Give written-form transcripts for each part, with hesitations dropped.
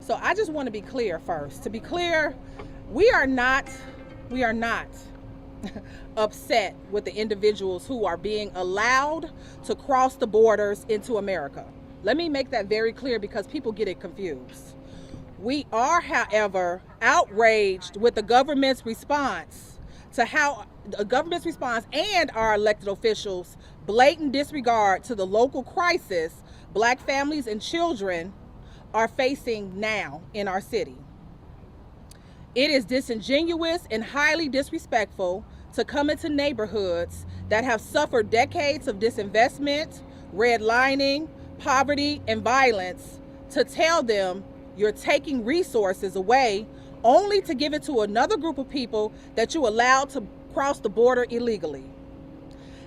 So I just want to be clear first. To be clear, we are not upset with the individuals who are being allowed to cross the borders into America. Let me make that very clear because people get it confused. We are, however, outraged with the government's response and our elected officials' blatant disregard to the local crisis Black families and children are facing now in our city. It is disingenuous and highly disrespectful to come into neighborhoods that have suffered decades of disinvestment, redlining, poverty, and violence to tell them you're taking resources away only to give it to another group of people that you allowed to cross the border illegally.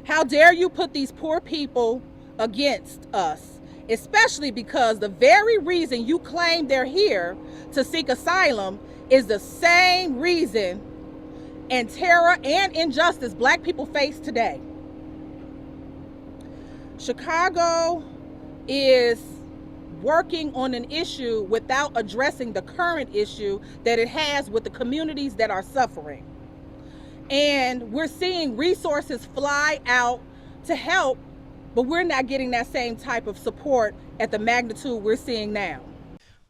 How dare you put these poor people against us, especially because the very reason you claim they're here to seek asylum is the same reason and terror and injustice Black people face today. Chicago is working on an issue without addressing the current issue that it has with the communities that are suffering. And we're seeing resources fly out to help, but we're not getting that same type of support at the magnitude we're seeing now.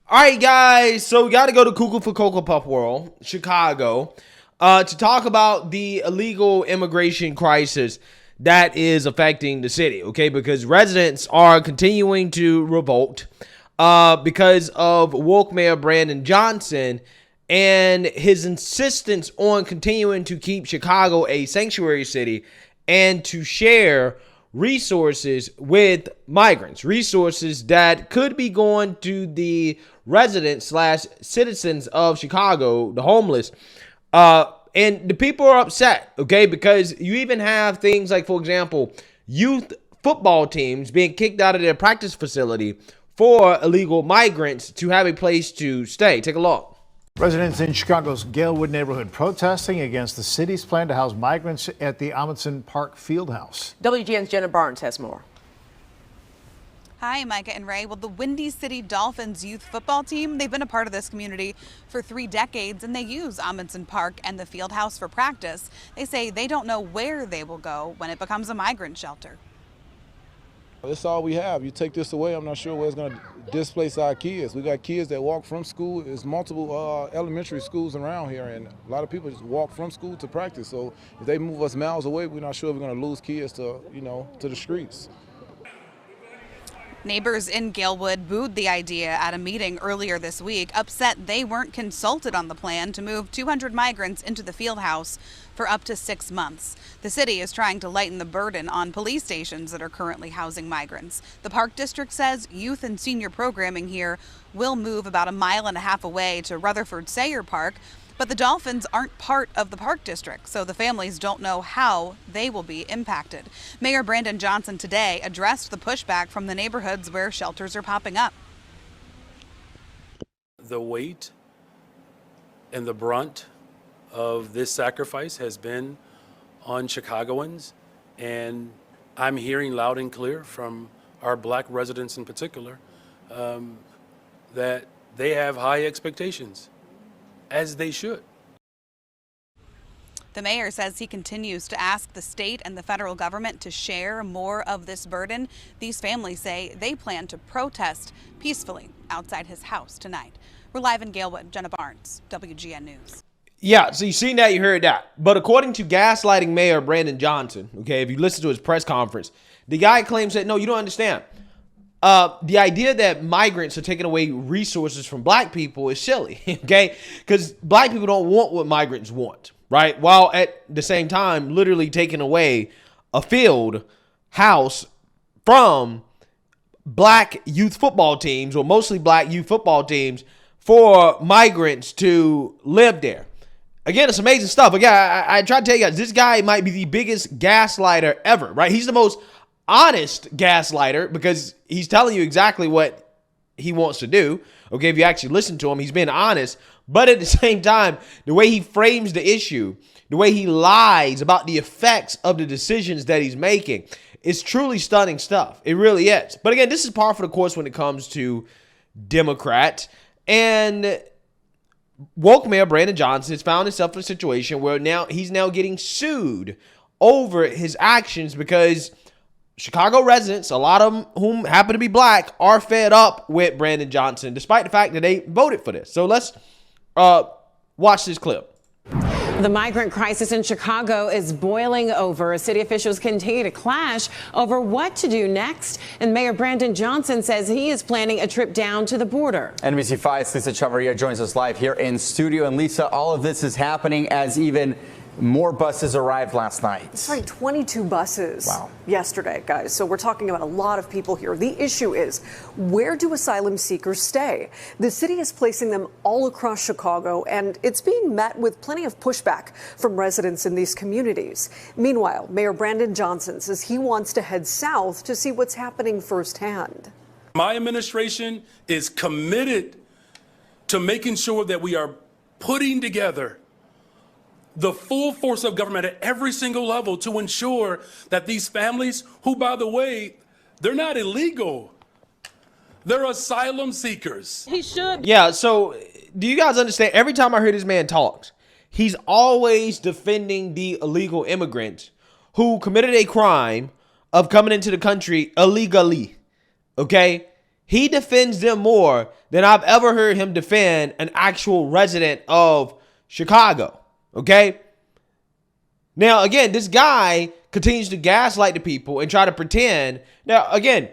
All right, guys, so we got to go to Cuckoo for Cocoa Puff World, Chicago, to talk about the illegal immigration crisis that is affecting the city, okay? Because residents are continuing to revolt because of woke Mayor Brandon Johnson and his insistence on continuing to keep Chicago a sanctuary city and to share resources with migrants, resources that could be going to the residents / citizens of Chicago, the homeless. And the people are upset, okay, because you even have things like, for example, youth football teams being kicked out of their practice facility for illegal migrants to have a place to stay. Take a look. Residents in Chicago's Galewood neighborhood protesting against the city's plan to house migrants at the Amundsen Park Fieldhouse. WGN's Jenna Barnes has more. Hi, Micah and Ray. Well, the Windy City Dolphins youth football team, they've been a part of this community for 3 decades, and they use Amundsen Park and the field house for practice. They say they don't know where they will go when it becomes a migrant shelter. That's all we have. You take this away, I'm not sure where it's going to displace our kids. We got kids that walk from school. There's multiple elementary schools around here, and a lot of people just walk from school to practice. So if they move us miles away, we're not sure we're going to lose kids to, to the streets. Neighbors in Galewood booed the idea at a meeting earlier this week, upset they weren't consulted on the plan to move 200 migrants into the field house for up to 6 months. The city is trying to lighten the burden on police stations that are currently housing migrants. The Park District says youth and senior programming here will move about 1.5 miles away to Rutherford Sayer Park, but the Dolphins aren't part of the Park District, so the families don't know how they will be impacted. Mayor Brandon Johnson today addressed the pushback from the neighborhoods where shelters are popping up. The weight and the brunt of this sacrifice has been on Chicagoans, and I'm hearing loud and clear from our Black residents in particular that they have high expectations, as they should. The mayor says he continues to ask the state and the federal government to share more of this burden. These families say they plan to protest peacefully outside his house tonight. We're live in Galewood. Jenna Barnes, WGN News. Yeah, so you seen that, you heard that. But according to gaslighting Mayor Brandon Johnson, okay, if you listen to his press conference, the guy claims that, no, you don't understand. The idea that migrants are taking away resources from Black people is silly, okay? Because Black people don't want what migrants want, right? While at the same time, literally taking away a field house from Black youth football teams, or mostly Black youth football teams, for migrants to live there. Again, it's amazing stuff. Again, I try to tell you guys, this guy might be the biggest gaslighter ever, right? He's the most honest gaslighter because he's telling you exactly what he wants to do. Okay, if you actually listen to him, he's being honest. But at the same time, the way he frames the issue, the way he lies about the effects of the decisions that he's making, is truly stunning stuff. It really is. But again, this is par for the course when it comes to Democrats. And woke Mayor Brandon Johnson has found himself in a situation where he's now getting sued over his actions because Chicago residents, a lot of them whom happen to be black, are fed up with Brandon Johnson, despite the fact that they voted for this. So let's watch this clip. The migrant crisis in Chicago is boiling over as city officials continue to clash over what to do next. And Mayor Brandon Johnson says he is planning a trip down to the border. NBC5's Lisa Chavarria joins us live here in studio. And Lisa, all of this is happening as even more buses arrived last night. That's right, 22 buses yesterday, guys. So we're talking about a lot of people here. The issue is, where do asylum seekers stay? The city is placing them all across Chicago, and it's being met with plenty of pushback from residents in these communities. Meanwhile, Mayor Brandon Johnson says he wants to head south to see what's happening firsthand. My administration is committed to making sure that we are putting together the full force of government at every single level to ensure that these families, who, by the way, they're not illegal, they're asylum seekers. He should. Yeah, so do you guys understand? Every time I hear this man talks, he's always defending the illegal immigrants who committed a crime of coming into the country illegally, okay? He defends them more than I've ever heard him defend an actual resident of Chicago. Okay. Now, again, this guy continues to gaslight the people and try to pretend. Now, again,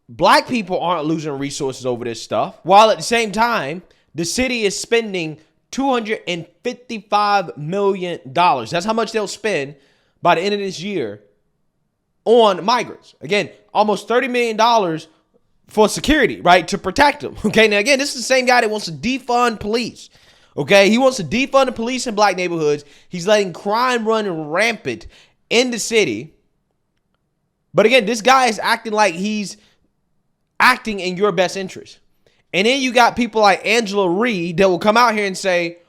black people aren't losing resources over this stuff, while at the same time, the city is spending $255 million. That's how much they'll spend by the end of this year on migrants. Again, almost $30 million for security, right? To protect them. Okay. Now, again, this is the same guy that wants to defund police. Okay, he wants to defund the police in black neighborhoods. He's letting crime run rampant in the city. But again, this guy is acting like he's acting in your best interest. And then you got people like Angela Reed that will come out here and say,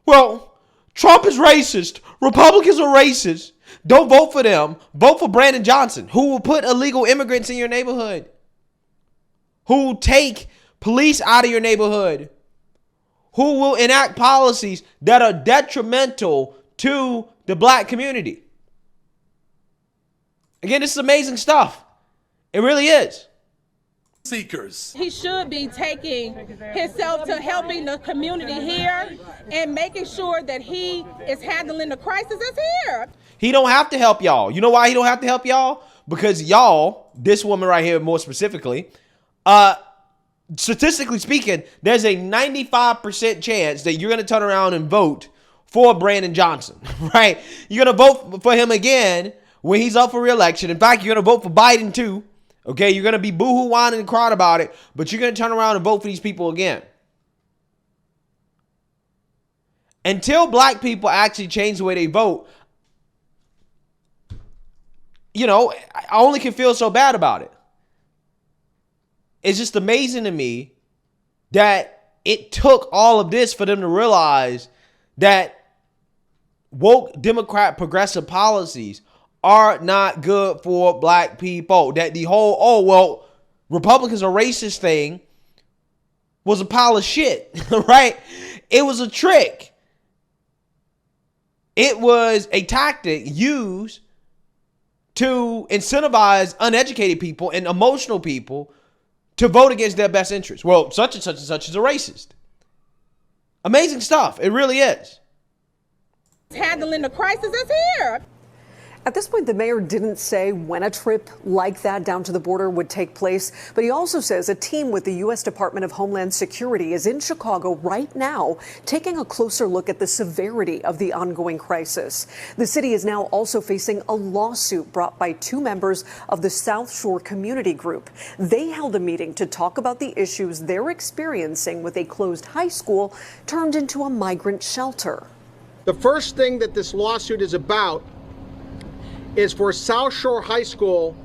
well, Trump is racist. Republicans are racist. Don't vote for them. Vote for Brandon Johnson, who will put illegal immigrants in your neighborhood, who will take police out of your neighborhood, who will enact policies that are detrimental to the black community. Again, this is amazing stuff. It really is. Seekers. He should be taking himself to helping the community here and making sure that he is handling the crisis that's here. He don't have to help y'all. You know why he don't have to help y'all? Because y'all, this woman right here more specifically, statistically speaking, there's a 95% chance that you're going to turn around and vote for Brandon Johnson, right? You're going to vote for him again when he's up for re-election. In fact, you're going to vote for Biden too. Okay, you're going to be boohoo, whining, and crying about it, but you're going to turn around and vote for these people again. Until black people actually change the way they vote, you know, I only can feel so bad about it. It's just amazing to me that it took all of this for them to realize that woke Democrat progressive policies are not good for black people. That the whole, oh, well, Republicans are racist thing was a pile of shit, right? It was a trick. It was a tactic used to incentivize uneducated people and emotional people to vote against their best interests. Well, such and such and such is a racist. Amazing stuff. It really is. Handling the crisis that's here. At this point, the mayor didn't say when a trip like that down to the border would take place, but he also says a team with the U.S. Department of Homeland Security is in Chicago right now, taking a closer look at the severity of the ongoing crisis. The city is now also facing a lawsuit brought by two members of the South Shore Community Group. They held a meeting to talk about the issues they're experiencing with a closed high school turned into a migrant shelter. The first thing that this lawsuit is about is for South Shore High School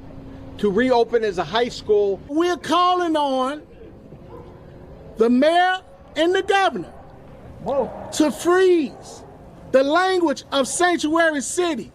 to reopen as a high school. We're calling on the mayor and the governor to freeze the language of Sanctuary City.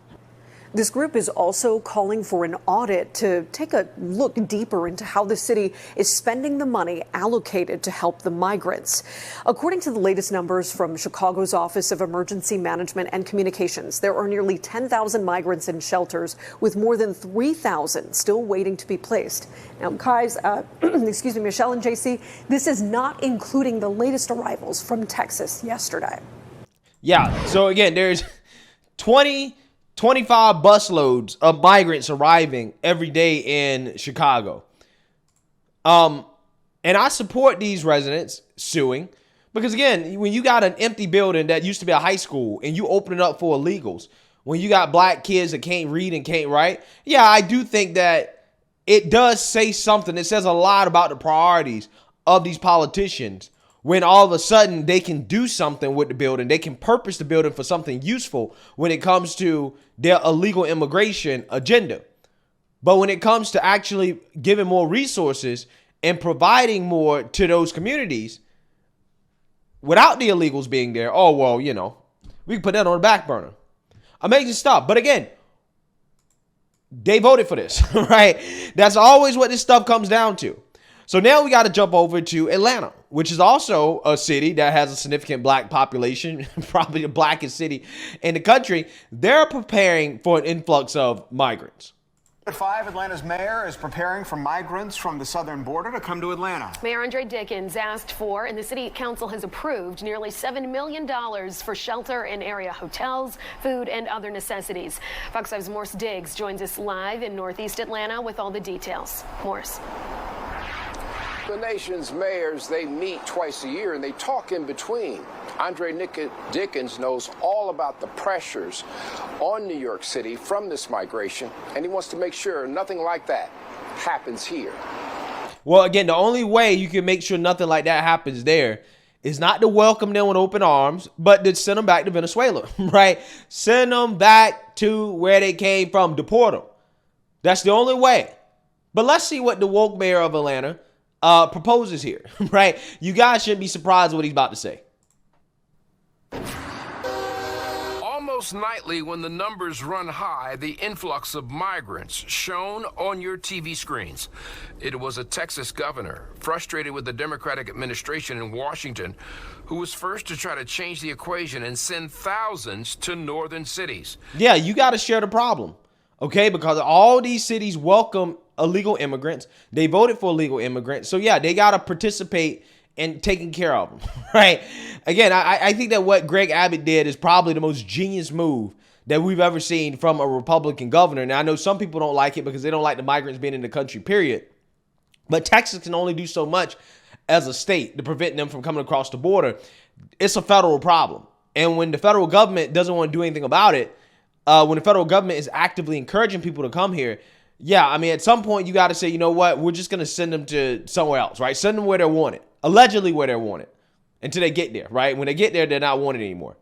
This group is also calling for an audit to take a look deeper into how the city is spending the money allocated to help the migrants. According to the latest numbers from Chicago's Office of Emergency Management and Communications, there are nearly 10,000 migrants in shelters, with more than 3,000 still waiting to be placed. Now, guys, Michelle and JC, this is not including the latest arrivals from Texas yesterday. Yeah, so again, there's 25 busloads of migrants arriving every day in Chicago. And I support these residents suing because, again, when you got an empty building that used to be a high school and you open it up for illegals, when you got black kids that can't read and can't write, yeah, I do think that it does say something. It says a lot about the priorities of these politicians when all of a sudden they can do something with the building. They can purpose the building for something useful when it comes to their illegal immigration agenda. But when it comes to actually giving more resources and providing more to those communities without the illegals being there, oh, well, you know, we can put that on the back burner. Amazing stuff. But again, they voted for this, right? That's always what this stuff comes down to. So now we got to jump over to Atlanta, which is also a city that has a significant black population, probably the blackest city in the country. They're preparing for an influx of migrants. At 5, Atlanta's mayor is preparing for migrants from the southern border to come to Atlanta. Mayor Andre Dickens asked for, and the city council has approved, nearly $7 million for shelter in area hotels, food, and other necessities. Fox 5's Morris Diggs joins us live in Northeast Atlanta with all the details. Morris. The nation's mayors, they meet twice a year and they talk in between. Andre Dickens knows all about the pressures on New York City from this migration, and he wants to make sure nothing like that happens here. Well, again, the only way you can make sure nothing like that happens there is not to welcome them with open arms, but to send them back to Venezuela, right? Send them back to where they came from, deport them. That's the only way. But let's see what the woke mayor of Atlanta proposes here, right? You guys shouldn't be surprised what he's about to say. Almost nightly, when the numbers run high, the influx of migrants shown on your TV screens. It was a Texas governor, frustrated with the Democratic administration in Washington, who was first to try to change the equation and send thousands to northern cities. Yeah, you got to share the problem, okay? Because all these cities welcome illegal immigrants. They voted for illegal immigrants. So yeah, they got to participate in taking care of them, right? Again, I think that what Greg Abbott did is probably the most genius move that we've ever seen from a Republican governor. Now, I know some people don't like it because they don't like the migrants being in the country, period. But Texas can only do so much as a state to prevent them from coming across the border. It's a federal problem. And when the federal government doesn't want to do anything about it, when the federal government is actively encouraging people to come here, yeah, I mean, at some point you got to say, you know what, we're just going to send them to somewhere else, right? Send them where they're wanted, allegedly where they're wanted, until they get there, right? When they get there, they're not wanted anymore.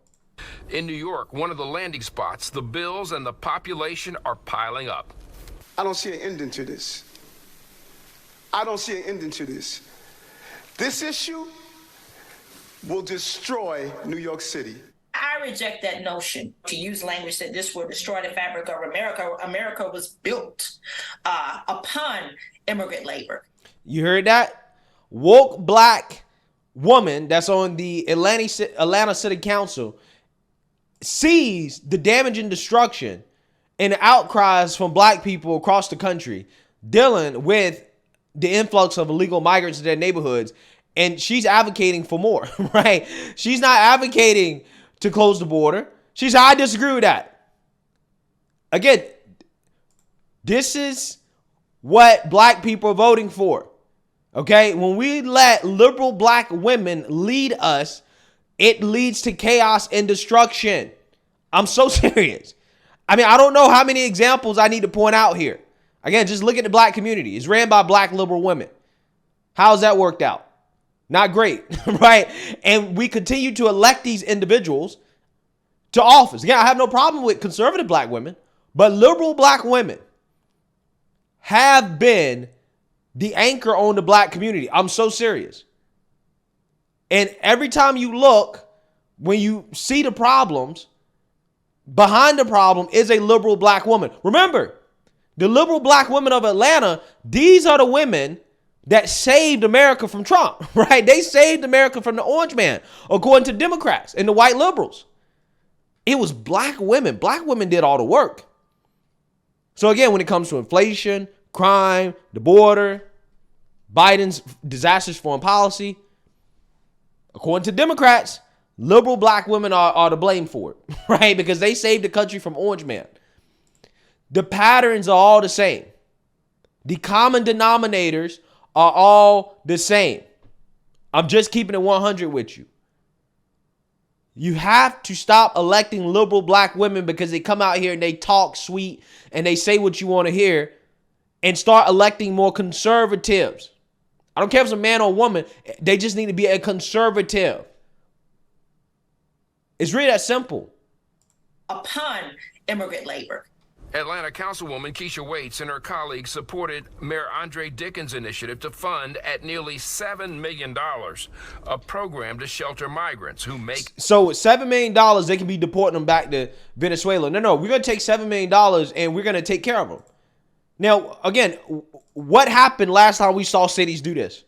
In New York, one of the landing spots, the bills and the population are piling up. I don't see an ending to this. I don't see an ending to this. This issue will destroy New York City. I reject that notion to use language that this will destroy the fabric of America. America was built upon immigrant labor. You heard that? Woke black woman that's on the Atlanta City Council sees the damage and destruction and outcries from black people across the country dealing with the influx of illegal migrants in their neighborhoods. And she's advocating for more, right? She's not advocating to close the border. She said, I disagree with that. Again, this is what black people are voting for. Okay? When we let liberal black women lead us, it leads to chaos and destruction. I'm so serious. I mean, I don't know how many examples I need to point out here. Again, just look at the black community. It's ran by black liberal women. How's that worked out? Not great, right? And we continue to elect these individuals to office. Again, I have no problem with conservative black women, but liberal black women have been the anchor on the black community. I'm so serious. And every time you look, when you see the problems, behind the problem is a liberal black woman. Remember, the liberal black women of Atlanta, these are the women that saved America from Trump, right? They saved America from the orange man, according to Democrats and the white liberals. It was black women. Black women did all the work. So again, when it comes to inflation, crime, the border, Biden's disastrous foreign policy, according to Democrats, liberal black women are to blame for it, right? Because they saved the country from orange man. The patterns are all the same. The common denominators are all the same. I'm just keeping it 100 with you. You have to stop electing liberal black women because they come out here and they talk sweet and they say what you want to hear, and start electing more conservatives. I don't care if it's a man or a woman. They just need to be a conservative. It's really that simple. Upon immigrant labor. Atlanta Councilwoman Keisha Waits and her colleagues supported Mayor Andre Dickens' initiative to fund at nearly $7 million a program to shelter migrants who make... So with $7 million, they can be deporting them back to Venezuela. No, we're going to take $7 million and we're going to take care of them. Now, again, what happened last time we saw cities do this?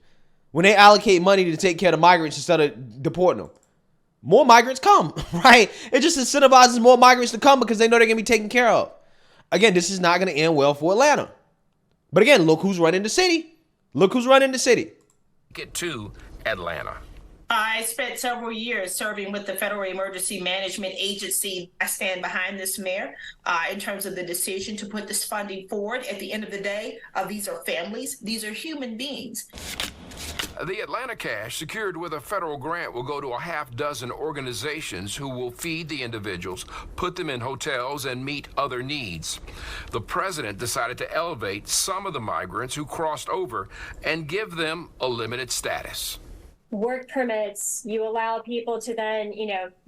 When they allocate money to take care of migrants instead of deporting them. More migrants come, right? It just incentivizes more migrants to come because they know they're going to be taken care of. Again, this is not going to end well for Atlanta. But again, look who's running the city. Look who's running the city. Get to Atlanta. I spent several years serving with the Federal Emergency Management Agency. I stand behind this mayor in terms of the decision to put this funding forward. At the end of the day, these are families. These are human beings. The Atlanta cash secured with a federal grant will go to a half dozen organizations who will feed the individuals, put them in hotels, and meet other needs. The president decided to elevate some of the migrants who crossed over and give them a limited status. Work permits, you allow people to then,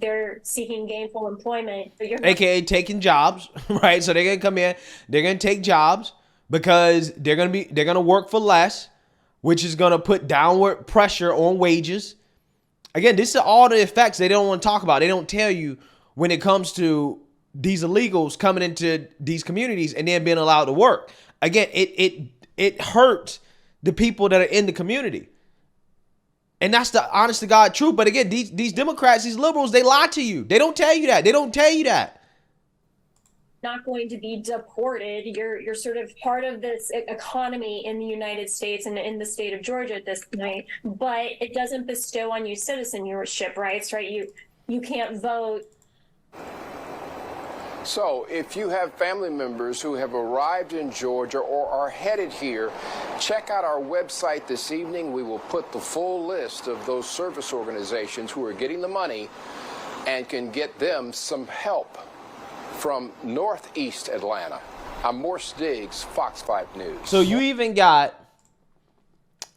they're seeking gainful employment. AKA taking jobs, right? So they're going to come in, they're going to take jobs because they're going to work for less, which is going to put downward pressure on wages. Again, this is all the effects they don't want to talk about. They don't tell you when it comes to these illegals coming into these communities and then being allowed to work. Again, it hurts the people that are in the community. And that's the honest to God truth. But again, these Democrats, these liberals, they lie to you. They don't tell you that. They don't tell you that. Not going to be deported. You're sort of part of this economy in the United States and in the state of Georgia at this point, but it doesn't bestow on you citizenship rights, right? You can't vote. So if you have family members who have arrived in Georgia or are headed here, check out our website this evening. We will put the full list of those service organizations who are getting the money and can get them some help. From Northeast Atlanta, I'm Morse Diggs, Fox 5 News. So you even got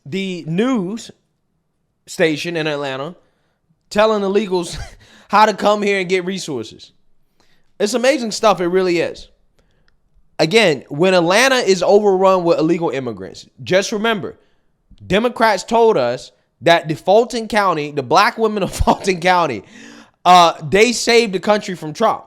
the news station in Atlanta telling illegals how to come here and get resources. It's amazing stuff. It really is. Again, when Atlanta is overrun with illegal immigrants, just remember, Democrats told us that the Fulton County, the black women of Fulton County, they saved the country from Trump.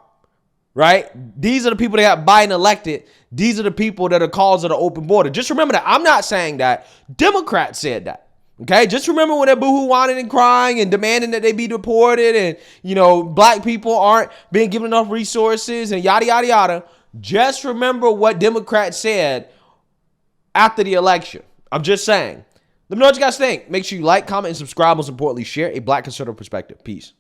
Right? These are the people that got Biden elected. These are the people that are cause of the open border. Just remember that. I'm not saying that. Democrats said that. Okay? Just remember when they're boohoo-whining and crying and demanding that they be deported and, black people aren't being given enough resources and yada, yada, yada. Just remember what Democrats said after the election. I'm just saying. Let me know what you guys think. Make sure you like, comment, and subscribe. Most importantly, share a black conservative perspective. Peace.